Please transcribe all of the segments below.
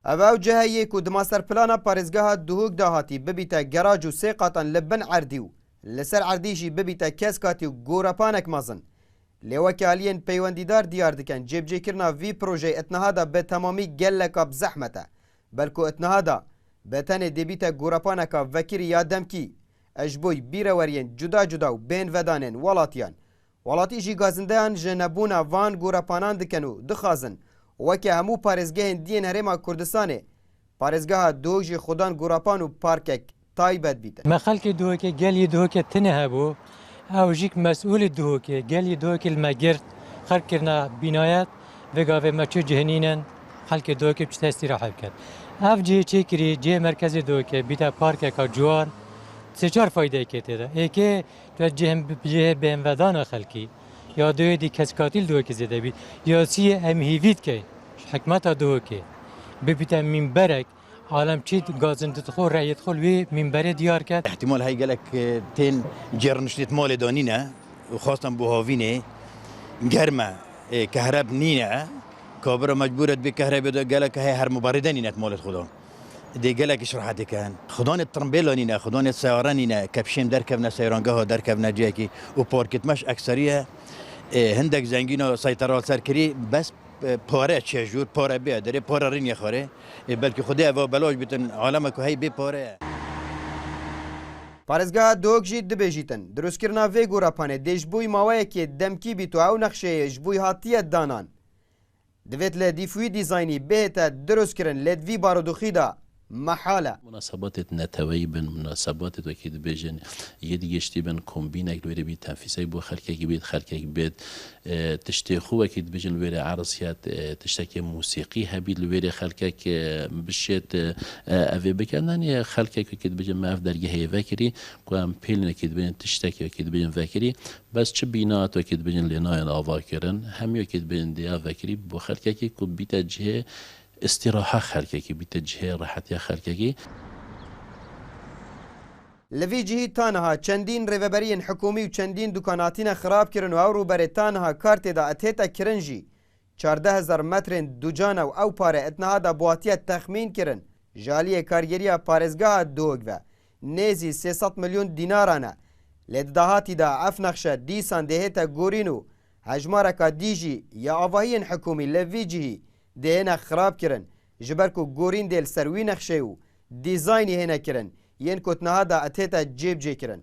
او جهه کو د ماستر پلانا پارێزگاها دوهوک داهاتی ببیته گراج و سێ قاتان لبن عردی و لسر عردیشی ببیته کسکاتی و گورپانک مازن لیوکی آلین پیوندیدار دیار دکن جبجهکرنا وی پروژه اتنهادا به تمامی گلکا بزحمته بلکو اتنهادا به تنه دبیته گورپانکا وکیری یادم کی اجبوی بیرورین جدا جدا و بین ودانین ولاتیان ولاتی جی گازندهان جنبونا وان گورپانان دکنو دخازن وکی همو پارێزگehên diyên Herêma Kurdistanê parêzgeha Duhok jî xudan gurapan û parkek taybet bîte. Me xelkê Duhokê gelî Duhokê tune hebû ew jîk mesûlê Duhokê gelî Duhokê li me girt xerk kirina bînayet vê gavê me çû cihinînin xelkê Duhokê bi testî re hev ket. Ev cihê çêkirî cihê merkezê Duhokê bîte parkeka ciwan sê çar faydeyekê tê de. Êkê tu cihê bênvedana xelkî ya دوی دی کسکاتیل دوکی زده بید یا سی ام هیوید که حکمت دوکی ببیت منبرک عالم چید گازند خو رایت خو وی منبر دیار کرد احتمال هی گلک تین جرنشت مال دانینه و خواستم بو هاوینه گرمه کهرب نینه کابر مجبورت به کهرب دو گلک هی هر مباردنی نت مال خدا دی گلک شرحت کن خدان ترمبیلانینه خدان سیارانینه کپشیم درکبنه سیارانگاه درکبنه جاکی و پارکت مش اکثریه هندک زنگینا سایترال سرکری بس پاره چجور پاره بیادره پاره رین یخاره بلکه خدا و بلاش بیتن عالم که هی بی پاره پارێزgeha Duhok jî dibêjîtin dirûskirina vê gorapanê dê ji bûî mawayekê demkî bît û ew nexşeyê ji bûî hatiye danan divêt li dîfûyî dîzaynî bêhête dirûskirin lê di vî barodoxî da محاله مناسبات نتوی بن مناسبات تو که بجن یه دیگه اشتی بن کمبینه که بی تنفیسی بو خلقه کی بید خلقه کی بید تشتی خوبه که بجن وری عرضیات تشتکی موسیقی هبید وری خلقه که بشید اوی بکنن یا خلقه که بجن معرف درگه وکری که هم پیلن که بجن تشتکی که بجن وکری بس چه بینات که بجن لناین آوا کرن همیو که بجن دیا وکری بو خلقه که بیت جه استراحه خلقکی بتجهه راحتی خلقکی لوی جهی تانها چندین ریوبرین حکومی و چندین دکاناتین خراب کرن و او رو بره تانها کارت دا اتهتا کرنجی 14,000 مترین دوجان و او پاره اتنها دا بواتیت تخمین کرن جالی کارگریا پارێزgeha Duhok و نیزی 300 میلیون دینارانه لید دهاتی دا اف نقشه دیسان دهیتا گورینو هجمارکا دیجی یا آواهین حکومی لوی جهی دهنا خراب کرن جبرکو گورین دل سروی نقشه و دیزاینی هنه کرن ین کتنها دا اتهتا جیب جی کرن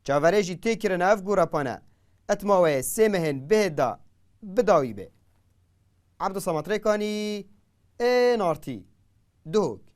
چاوره جی تی کرن اف گوراپانه اتماوه سیمهن به دا بداوی به عبدالصمد ریکانی NRT Duhok